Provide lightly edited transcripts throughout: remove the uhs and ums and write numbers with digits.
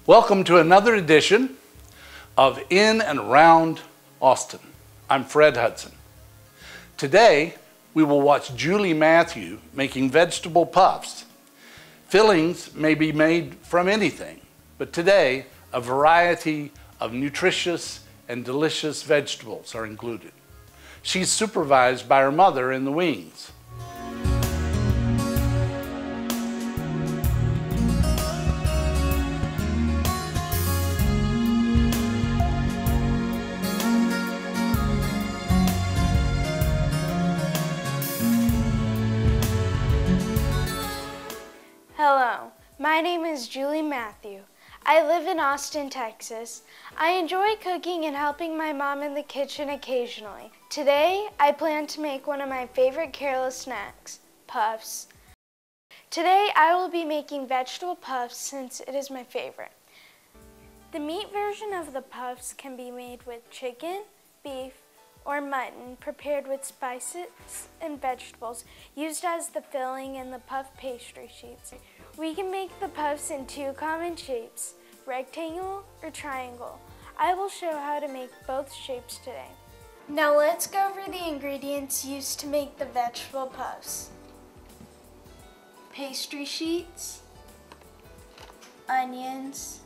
Welcome to another edition of In and Around Austin. I'm Fred Hudson. Today, we will watch Julie Mathew making vegetable puffs. Fillings may be made from anything, but today, a variety of nutritious and delicious vegetables are included. She's supervised by her mother in the wings. Hello, my name is Julie Mathew. I live in Austin, Texas. I enjoy cooking and helping my mom in the kitchen occasionally. Today, I plan to make one of my favorite careless snacks, puffs. Today, I will be making vegetable puffs since it is my favorite. The meat version of the puffs can be made with chicken, beef, or mutton prepared with spices and vegetables used as the filling in the puff pastry sheets. We can make the puffs in two common shapes, rectangle or triangle. I will show how to make both shapes today. Now let's go over the ingredients used to make the vegetable puffs. Pastry sheets, onions,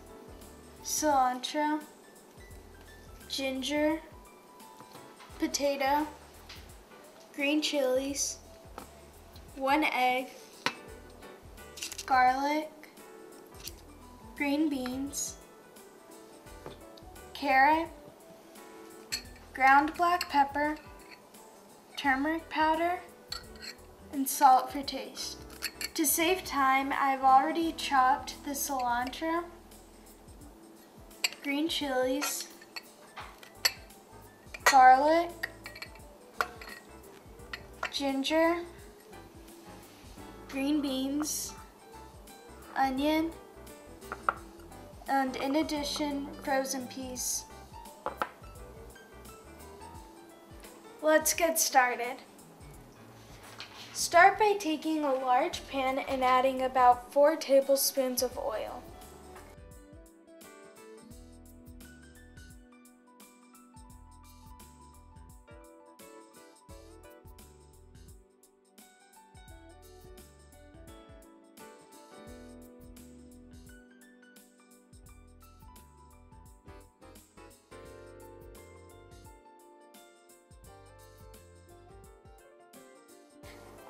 cilantro, ginger, potato, green chilies, 1 egg, garlic, green beans, carrot, ground black pepper, turmeric powder, and salt for taste. To save time, I've already chopped the cilantro, green chilies, garlic, ginger, green beans, onion, and in addition, frozen peas. Let's get started. Start by taking a large pan and adding about 4 tablespoons of oil.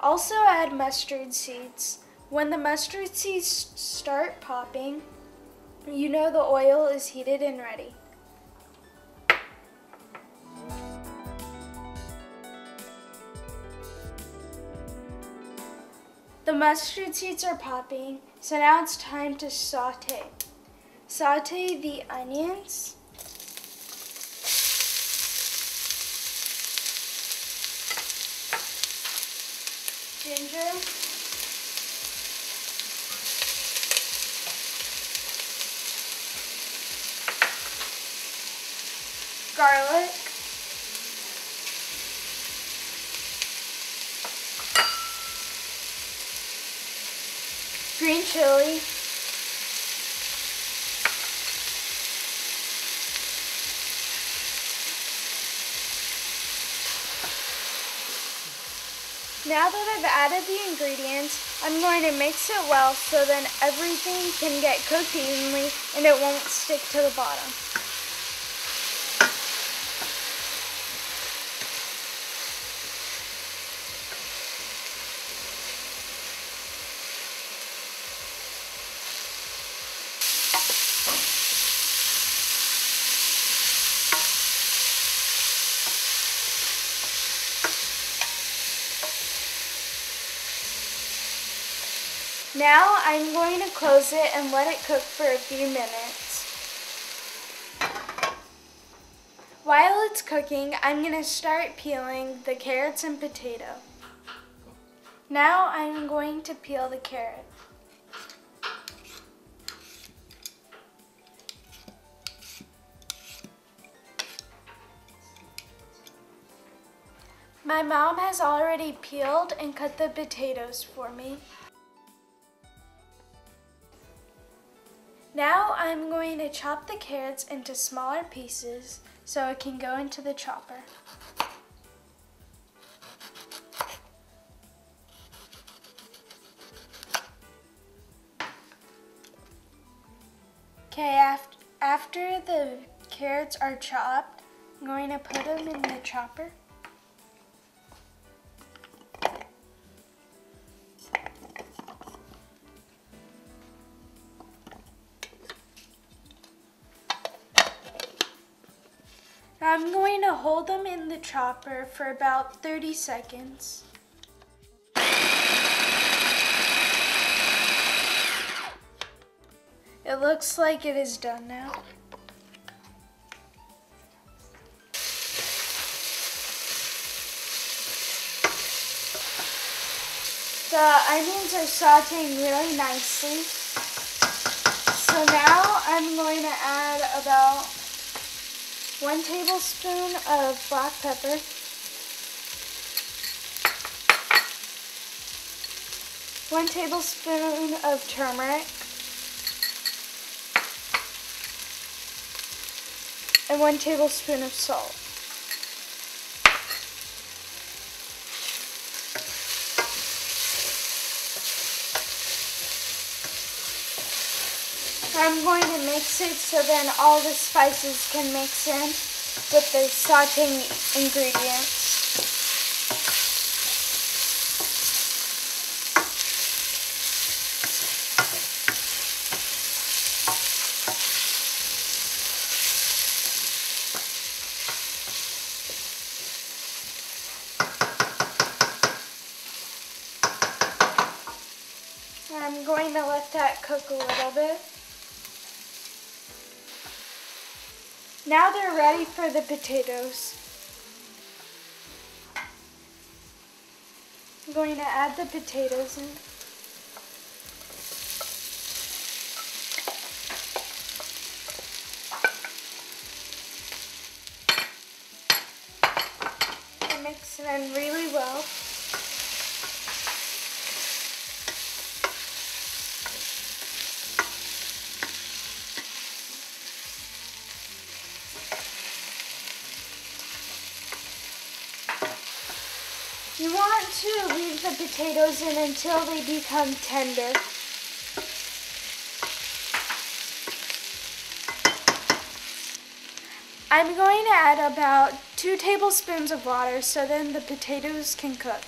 Also add mustard seeds. When the mustard seeds start popping, you know the oil is heated and ready. The mustard seeds are popping, so now it's time to saute. Saute the onions, ginger, garlic, green chili, Now that I've added the ingredients, I'm going to mix it well so then everything can get cooked evenly and it won't stick to the bottom. Now I'm going to close it and let it cook for a few minutes. While it's cooking, I'm going to start peeling the carrots and potato. Now I'm going to peel the carrot. My mom has already peeled and cut the potatoes for me. Now I'm going to chop the carrots into smaller pieces so it can go into the chopper. Okay, after the carrots are chopped, I'm going to put them in the chopper. Now I'm going to hold them in the chopper for about 30 seconds. It looks like it is done now. The onions are sauteing really nicely. So now I'm going to add about 1 tablespoon of black pepper, 1 tablespoon of turmeric, and 1 tablespoon of salt. I'm going to mix it so then all the spices can mix in with the sauteing ingredients. I'm going to let that cook a little bit. Now they're ready for the potatoes. I'm going to add the potatoes in. And mix it in really well. You want to leave the potatoes in until they become tender. I'm going to add about 2 tablespoons of water so then the potatoes can cook.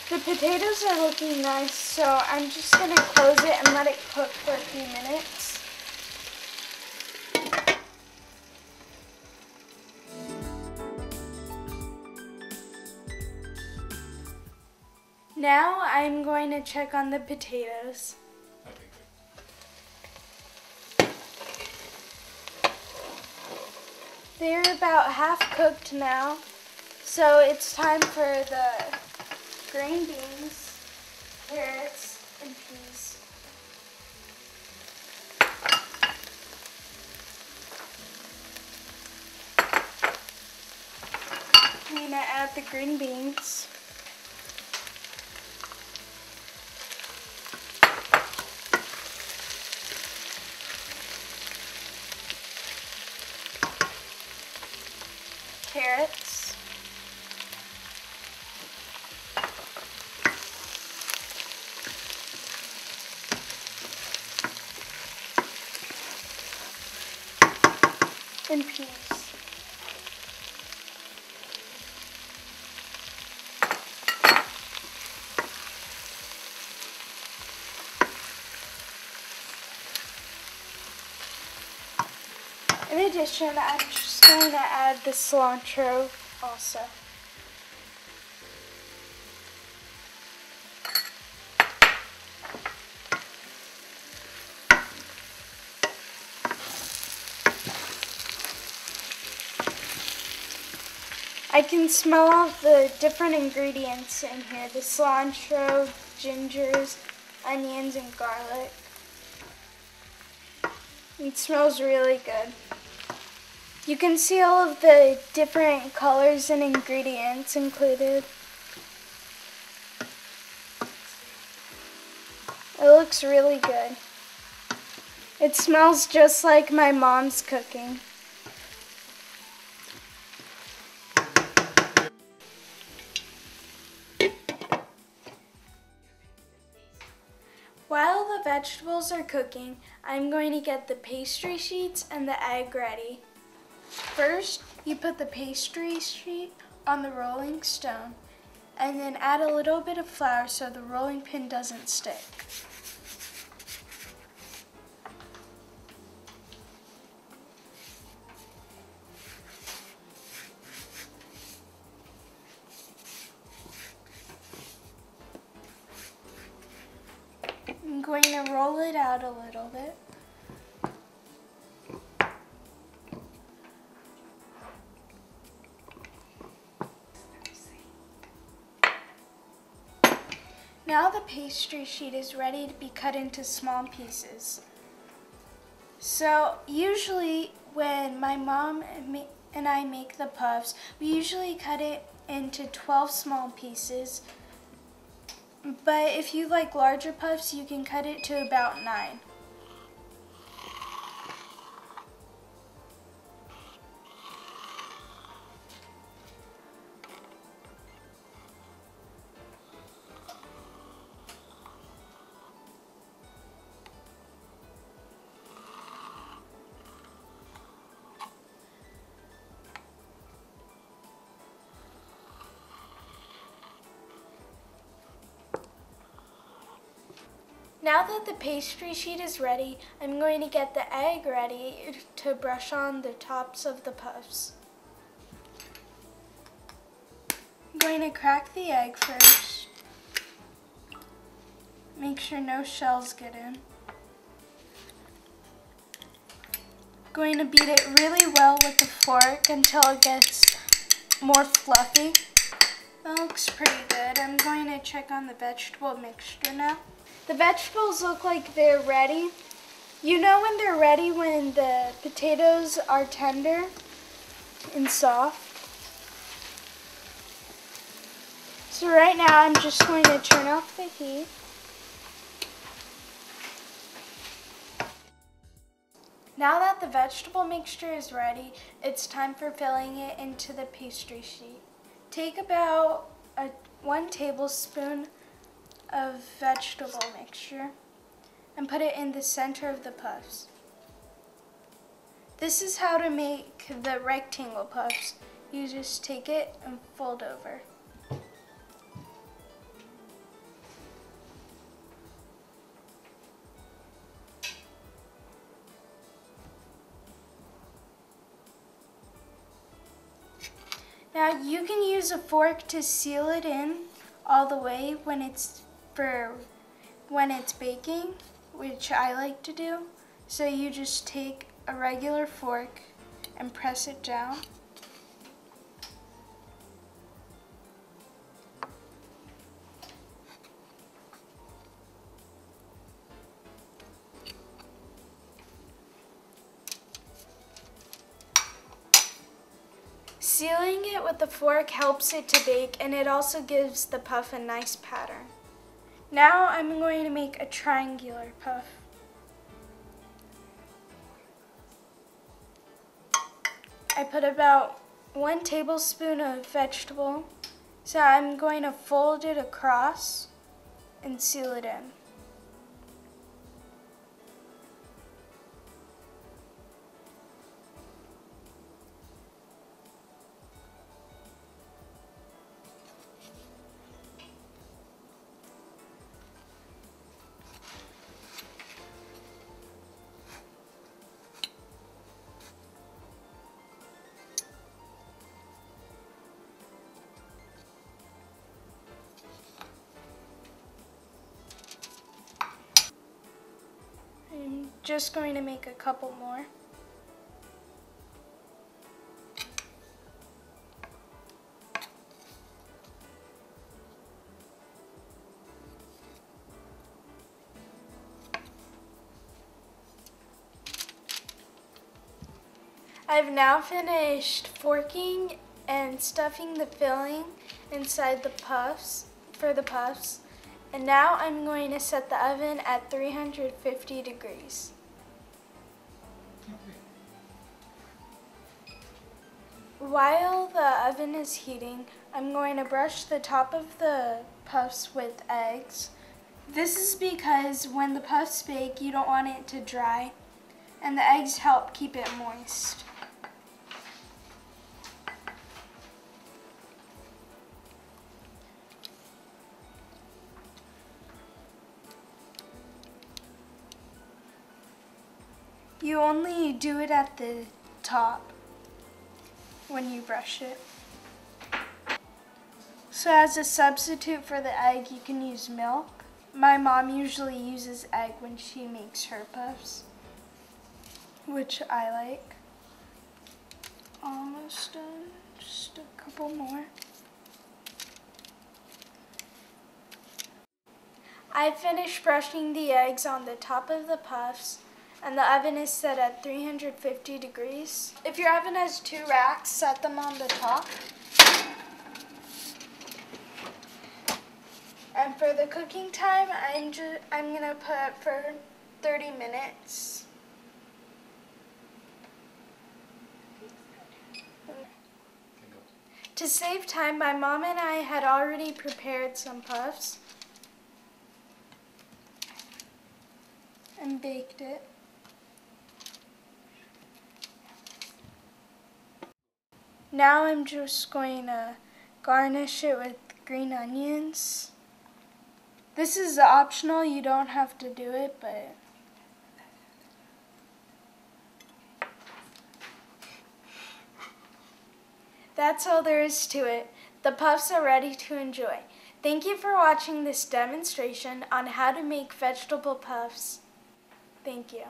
The potatoes are looking nice, so I'm just going to close it and let it cook for a few minutes. Now I'm going to check on the potatoes. They're about half cooked now, so it's time for the green beans, carrots, and peas. I'm going to add the green beans. Carrots. And peas. In addition, I'm just going to add the cilantro also. I can smell all the different ingredients in here, the cilantro, gingers, onions, and garlic. It smells really good. You can see all of the different colors and ingredients included. It looks really good. It smells just like my mom's cooking. While the vegetables are cooking, I'm going to get the pastry sheets and the egg ready. First, you put the pastry sheet on the rolling stone and then add a little bit of flour so the rolling pin doesn't stick. I'm going to roll it out a little bit. Now the pastry sheet is ready to be cut into small pieces. So usually when my mom and I make the puffs, we usually cut it into 12 small pieces. But if you like larger puffs, you can cut it to about 9. Now that the pastry sheet is ready, I'm going to get the egg ready to brush on the tops of the puffs. I'm going to crack the egg first. Make sure no shells get in. Going to beat it really well with the fork until it gets more fluffy. That looks pretty good. I'm going to check on the vegetable mixture now. The vegetables look like they're ready. You know when they're ready when the potatoes are tender and soft. So right now I'm just going to turn off the heat. Now that the vegetable mixture is ready, it's time for filling it into the pastry sheet. Take about 1 tablespoon of vegetable mixture and put it in the center of the puffs. This is how to make the rectangle puffs. You just take it and fold over. Now you can use a fork to seal it in all the way when it's baking, which I like to do. So you just take a regular fork and press it down. Sealing it with the fork helps it to bake, and it also gives the puff a nice pattern. Now I'm going to make a triangular puff. I put about 1 tablespoon of vegetable, so I'm going to fold it across and seal it in. I'm just going to make a couple more. I've now finished forking and stuffing the filling inside the puffs, and now I'm going to set the oven at 350 degrees. While the oven is heating, I'm going to brush the top of the puffs with eggs. This is because when the puffs bake, you don't want it to dry, and the eggs help keep it moist. You only do it at the top when you brush it. So as a substitute for the egg, you can use milk. My mom usually uses egg when she makes her puffs, which I like. Almost done, just a couple more. I finished brushing the eggs on the top of the puffs, and the oven is set at 350 degrees. If your oven has 2 racks, set them on the top. And for the cooking time, I'm gonna put for 30 minutes. To save time, my mom and I had already prepared some puffs and baked it. Now I'm just going to garnish it with green onions. This is optional, you don't have to do it, but that's all there is to it. The puffs are ready to enjoy. Thank you for watching this demonstration on how to make vegetable puffs. Thank you.